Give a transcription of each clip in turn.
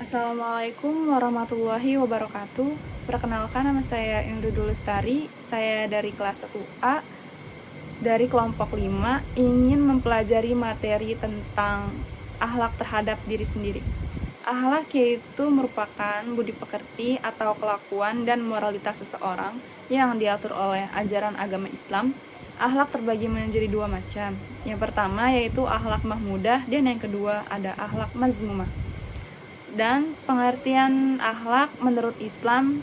Assalamualaikum warahmatullahi wabarakatuh. Perkenalkan, nama saya Indudul Lestari. Saya dari kelas 1A dari kelompok 5 ingin mempelajari materi tentang akhlak terhadap diri sendiri. Akhlak yaitu merupakan budi pekerti atau kelakuan dan moralitas seseorang yang diatur oleh ajaran agama Islam. Akhlak terbagi menjadi dua macam. Yang pertama yaitu akhlak mahmudah dan yang kedua ada akhlak mazmumah. Dan pengertian akhlak menurut Islam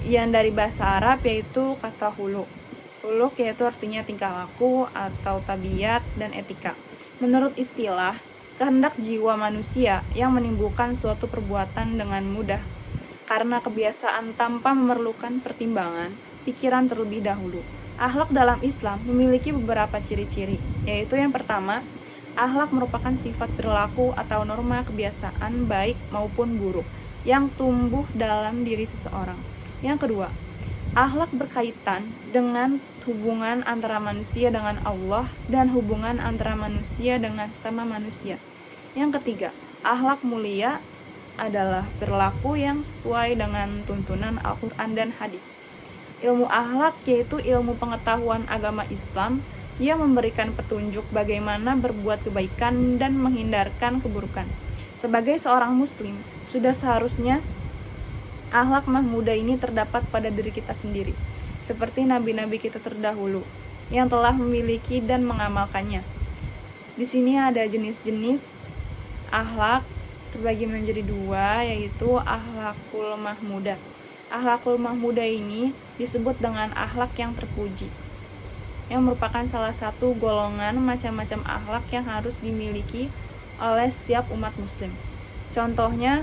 yang dari bahasa Arab yaitu kata huluk. Huluk yaitu artinya tingkah laku atau tabiat dan etika. Menurut istilah, kehendak jiwa manusia yang menimbulkan suatu perbuatan dengan mudah karena kebiasaan tanpa memerlukan pertimbangan pikiran terlebih dahulu. Akhlak dalam Islam memiliki beberapa ciri-ciri, yaitu yang pertama, akhlak merupakan sifat perilaku atau norma kebiasaan baik maupun buruk yang tumbuh dalam diri seseorang. Yang kedua, akhlak berkaitan dengan hubungan antara manusia dengan Allah dan hubungan antara manusia dengan sesama manusia. Yang ketiga, akhlak mulia adalah perilaku yang sesuai dengan tuntunan Al-Quran dan hadis. Ilmu akhlak yaitu ilmu pengetahuan agama Islam yang memberikan petunjuk bagaimana berbuat kebaikan dan menghindarkan keburukan. Sebagai seorang muslim, sudah seharusnya akhlak mahmudah ini terdapat pada diri kita sendiri, seperti nabi-nabi kita terdahulu yang telah memiliki dan mengamalkannya. Di sini ada jenis-jenis akhlak terbagi menjadi dua, yaitu akhlakul mahmudah. Akhlakul mahmudah ini disebut dengan akhlak yang terpuji, yang merupakan salah satu golongan macam-macam akhlak yang harus dimiliki oleh setiap umat muslim. Contohnya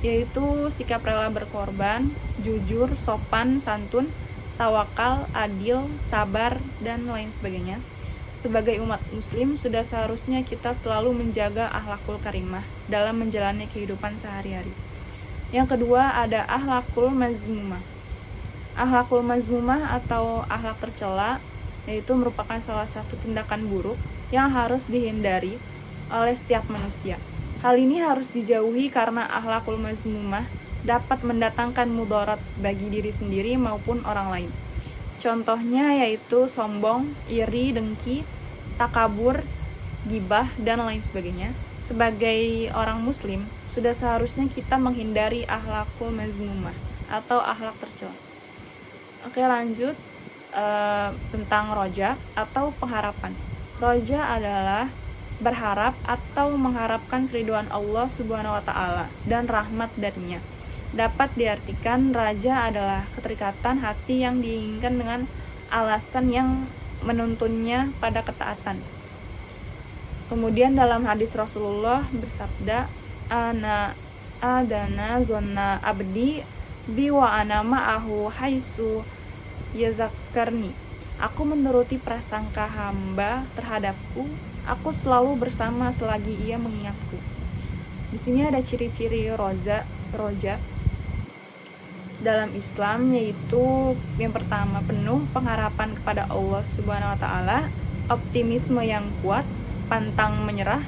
yaitu sikap rela berkorban, jujur, sopan, santun, tawakal, adil, sabar, dan lain sebagainya. Sebagai umat muslim, sudah seharusnya kita selalu menjaga akhlakul karimah dalam menjalani kehidupan sehari-hari. Yang kedua ada akhlakul mazmumah. Akhlakul mazmumah atau akhlak tercela yaitu merupakan salah satu tindakan buruk yang harus dihindari oleh setiap manusia. Hal ini harus dijauhi karena akhlakul mazmumah dapat mendatangkan mudarat bagi diri sendiri maupun orang lain. Contohnya yaitu sombong, iri, dengki, takabur, gibah, dan lain sebagainya. Sebagai orang muslim, sudah seharusnya kita menghindari akhlakul mazmumah atau akhlak tercela. Oke, lanjut. Tentang roja atau pengharapan. Roja adalah berharap atau mengharapkan keridhaan Allah Subhanahu wa taala dan rahmat darinya. Dapat diartikan raja adalah keterikatan hati yang diinginkan dengan alasan yang menuntunnya pada ketaatan. Kemudian dalam hadis Rasulullah bersabda, ana adana zonna abdi bi wa ana ma'ahu haisu yazakarni. Aku menuruti prasangka hamba terhadapku, aku selalu bersama selagi ia mengingatku. Di sini ada ciri-ciri roja dalam Islam, yaitu yang pertama penuh pengharapan kepada Allah Subhanahu wa taala, optimisme yang kuat, pantang menyerah,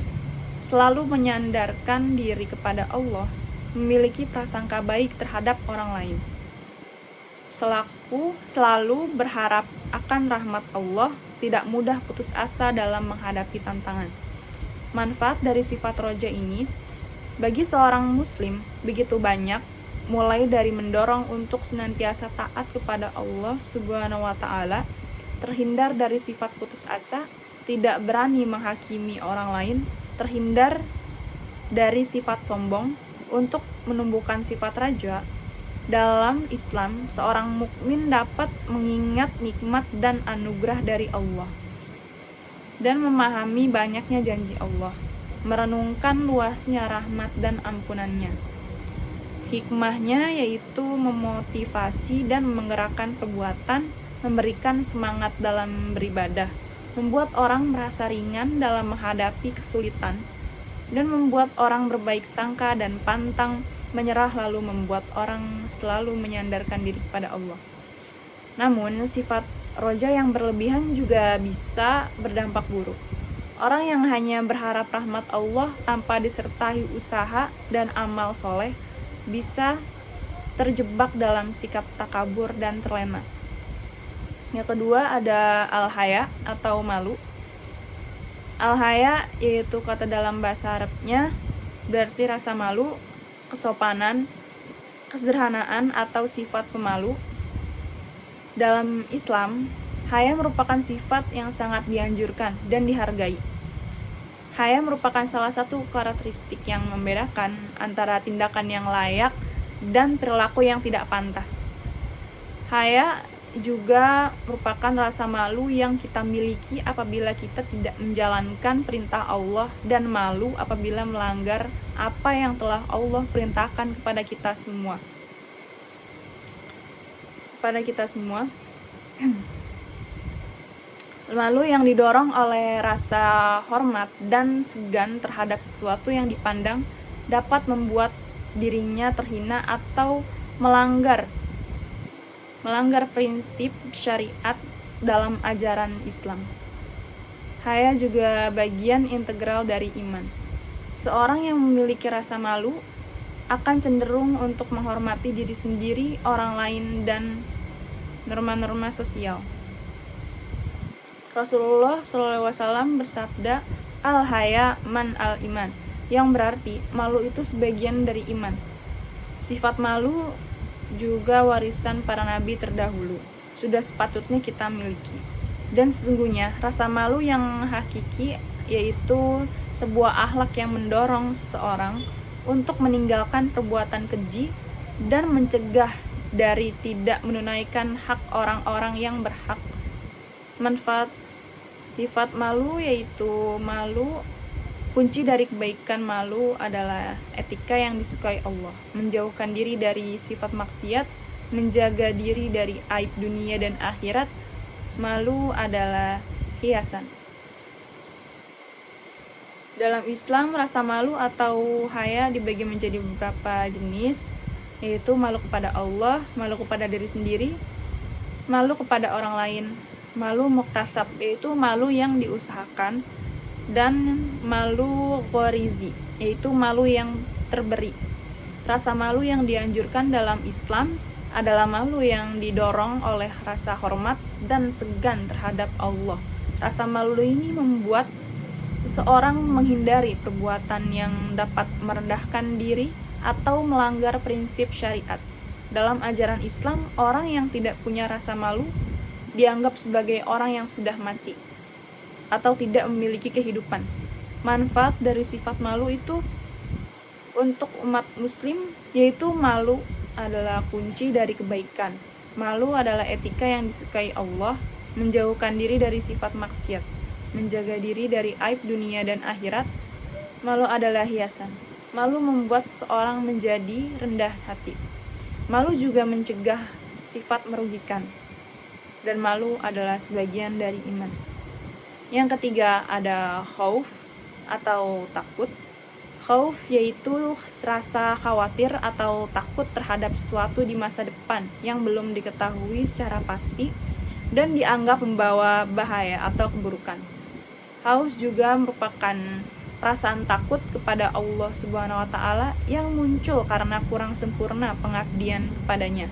selalu menyandarkan diri kepada Allah, memiliki prasangka baik terhadap orang lain. Selalu berharap akan rahmat Allah, tidak mudah putus asa dalam menghadapi tantangan. Manfaat dari sifat roja ini bagi seorang muslim begitu banyak, mulai dari mendorong untuk senantiasa taat kepada Allah Subhanahu wa taala, terhindar dari sifat putus asa, tidak berani menghakimi orang lain, terhindar dari sifat sombong, untuk menumbuhkan sifat raja. Dalam Islam, seorang mukmin dapat mengingat nikmat dan anugerah dari Allah dan memahami banyaknya janji Allah, merenungkan luasnya rahmat dan ampunannya. Hikmahnya yaitu memotivasi dan menggerakkan perbuatan, memberikan semangat dalam beribadah, membuat orang merasa ringan dalam menghadapi kesulitan, dan membuat orang berbaik sangka dan pantang menyerah, lalu membuat orang selalu menyandarkan diri kepada Allah. Namun, sifat roja yang berlebihan juga bisa berdampak buruk. Orang yang hanya berharap rahmat Allah tanpa disertai usaha dan amal soleh bisa terjebak dalam sikap takabur dan terlena. Yang kedua ada al-haya atau malu. Al-haya yaitu kata dalam bahasa Arabnya berarti rasa malu, kesopanan, kesederhanaan atau sifat pemalu. Dalam Islam, haya merupakan sifat yang sangat dianjurkan dan dihargai. Haya merupakan salah satu karakteristik yang membedakan antara tindakan yang layak dan perilaku yang tidak pantas. Haya juga merupakan rasa malu yang kita miliki apabila kita tidak menjalankan perintah Allah dan malu apabila melanggar apa yang telah Allah perintahkan kepada kita semua. Malu yang didorong oleh rasa hormat dan segan terhadap sesuatu yang dipandang dapat membuat dirinya terhina atau melanggar prinsip syariat dalam ajaran Islam. Haya juga bagian integral dari iman. Seorang yang memiliki rasa malu akan cenderung untuk menghormati diri sendiri, orang lain, dan norma-norma sosial. Rasulullah SAW bersabda, al-haya man al-iman, yang berarti malu itu sebagian dari iman. Sifat malu juga warisan para nabi terdahulu, sudah sepatutnya kita miliki. Dan sesungguhnya rasa malu yang hakiki yaitu sebuah akhlak yang mendorong seseorang untuk meninggalkan perbuatan keji dan mencegah dari tidak menunaikan hak orang-orang yang berhak. Manfaat sifat malu yaitu malu. Kunci dari kebaikan malu adalah etika yang disukai Allah, menjauhkan diri dari sifat maksiat, menjaga diri dari aib dunia dan akhirat. Malu adalah hiasan. Dalam Islam, rasa malu atau haya dibagi menjadi beberapa jenis, yaitu malu kepada Allah, malu kepada diri sendiri, malu kepada orang lain, malu muktasab yaitu malu yang diusahakan, dan malu ghorizi yaitu malu yang terberi. Rasa malu yang dianjurkan dalam Islam adalah malu yang didorong oleh rasa hormat dan segan terhadap Allah. Rasa malu ini membuat seseorang menghindari perbuatan yang dapat merendahkan diri atau melanggar prinsip syariat. Dalam ajaran Islam, orang yang tidak punya rasa malu dianggap sebagai orang yang sudah mati atau tidak memiliki kehidupan. Manfaat dari sifat malu itu untuk umat muslim yaitu malu adalah kunci dari kebaikan. Malu adalah etika yang disukai Allah, menjauhkan diri dari sifat maksiat, menjaga diri dari aib dunia dan akhirat. Malu adalah hiasan. Malu membuat seseorang menjadi rendah hati. Malu juga mencegah sifat merugikan. Dan malu adalah sebagian dari iman. Yang ketiga ada khauf atau takut. Khauf yaitu rasa khawatir atau takut terhadap sesuatu di masa depan yang belum diketahui secara pasti dan dianggap membawa bahaya atau keburukan. Khauf juga merupakan perasaan takut kepada Allah Subhanahu wa taala yang muncul karena kurang sempurna pengabdian kepadanya.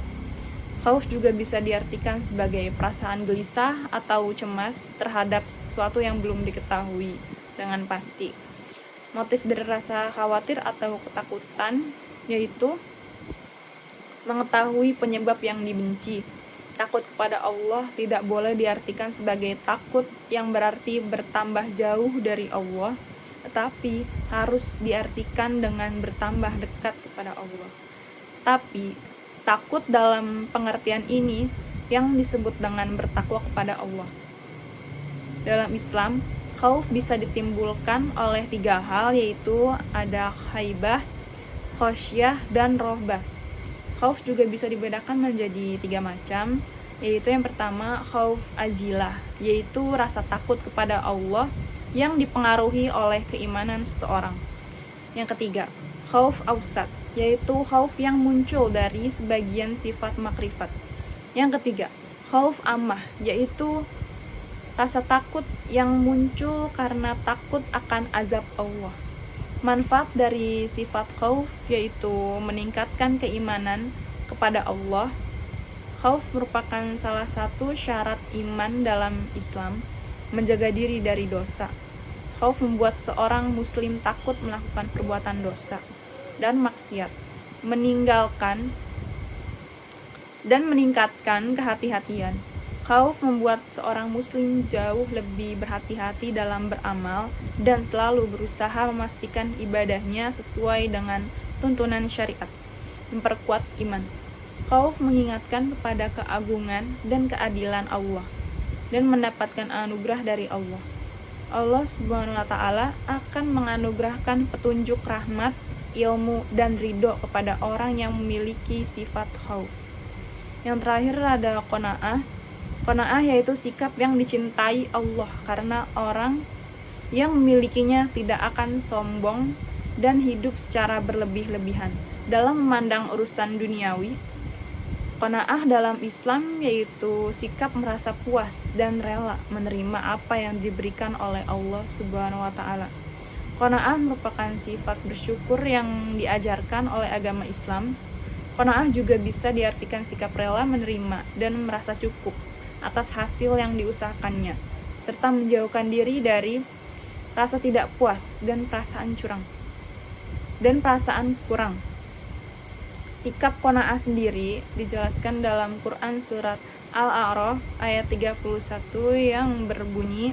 Khauf juga bisa diartikan sebagai perasaan gelisah atau cemas terhadap sesuatu yang belum diketahui dengan pasti. Motif dari rasa khawatir atau ketakutan yaitu mengetahui penyebab yang dibenci. Takut kepada Allah tidak boleh diartikan sebagai takut yang berarti bertambah jauh dari Allah, tetapi harus diartikan dengan bertambah dekat kepada Allah. Tapi takut dalam pengertian ini yang disebut dengan bertakwa kepada Allah. Dalam Islam, khauf bisa ditimbulkan oleh 3 hal, yaitu ada haibah, khosyah, dan rohbah. Khauf juga bisa dibedakan menjadi 3 macam, yaitu yang pertama khauf ajilah, yaitu rasa takut kepada Allah yang dipengaruhi oleh keimanan seseorang. Yang ketiga, khauf awsat, yaitu khauf yang muncul dari sebagian sifat makrifat. Yang ketiga, khauf ammah, yaitu Rasa takut yang muncul karena takut akan azab Allah. Manfaat dari sifat khauf yaitu meningkatkan keimanan kepada Allah. Khauf merupakan salah satu syarat iman dalam Islam, menjaga diri dari dosa. Khauf membuat seorang muslim takut melakukan perbuatan dosa dan maksiat, meninggalkan dan meningkatkan kehati-hatian. Khauf membuat seorang muslim jauh lebih berhati-hati dalam beramal dan selalu berusaha memastikan ibadahnya sesuai dengan tuntunan syariat, memperkuat iman. Khauf mengingatkan kepada keagungan dan keadilan Allah dan mendapatkan anugerah dari Allah. Allah Subhanahu wa Ta'ala akan menganugerahkan petunjuk rahmat, ilmu, dan ridho kepada orang yang memiliki sifat khauf. Yang terakhir adalah qanaah. Qanaah yaitu sikap yang dicintai Allah karena orang yang memilikinya tidak akan sombong dan hidup secara berlebih-lebihan dalam memandang urusan duniawi. Qanaah dalam Islam yaitu sikap merasa puas dan rela menerima apa yang diberikan oleh Allah Subhanahu wa Ta'ala. Qanaah merupakan sifat bersyukur yang diajarkan oleh agama Islam. Qanaah juga bisa diartikan sikap rela menerima dan merasa cukup atas hasil yang diusahakannya, serta menjauhkan diri dari rasa tidak puas dan perasaan kurang. Sikap qanaah sendiri dijelaskan dalam Quran surat Al-A'raf ayat 31 yang berbunyi,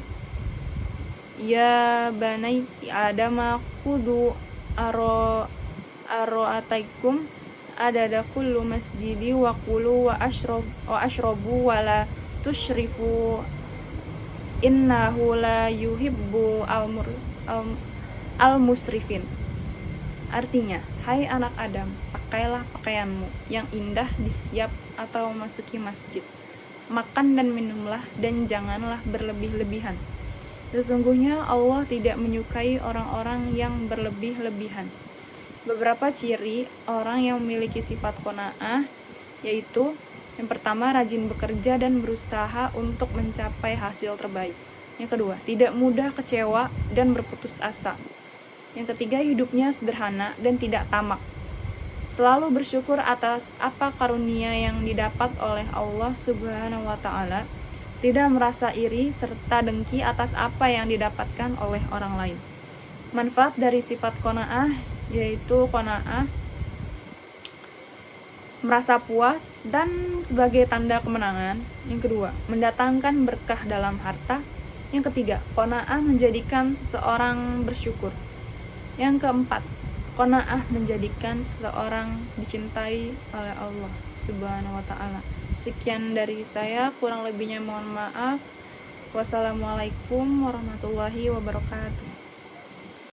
Ya banaiti adama kudu aro'ataikum adada kullu masjidi wa kulu wa ashrobu wa la tusyrifu innahu la yuhibbu al-musrifin. Artinya, hai anak Adam, pakailah pakaianmu yang indah di setiap atau memasuki masjid. Makan dan minumlah dan janganlah berlebih-lebihan. Sesungguhnya Allah tidak menyukai orang-orang yang berlebih-lebihan. Beberapa ciri orang yang memiliki sifat qanaah yaitu yang pertama, rajin bekerja dan berusaha untuk mencapai hasil terbaik. Yang kedua, tidak mudah kecewa dan berputus asa. Yang ketiga, hidupnya sederhana dan tidak tamak. Selalu bersyukur atas apa karunia yang didapat oleh Allah Subhanahu wa Ta'ala, tidak merasa iri serta dengki atas apa yang didapatkan oleh orang lain. Manfaat dari sifat qanaah yaitu qanaah merasa puas dan sebagai tanda kemenangan. Yang kedua, mendatangkan berkah dalam harta. Yang ketiga, qanaah menjadikan seseorang bersyukur. Yang keempat, qanaah menjadikan seseorang dicintai oleh Allah Subhanahu wa Ta'ala. Sekian dari saya, kurang lebihnya mohon maaf. Wassalamualaikum warahmatullahi wabarakatuh.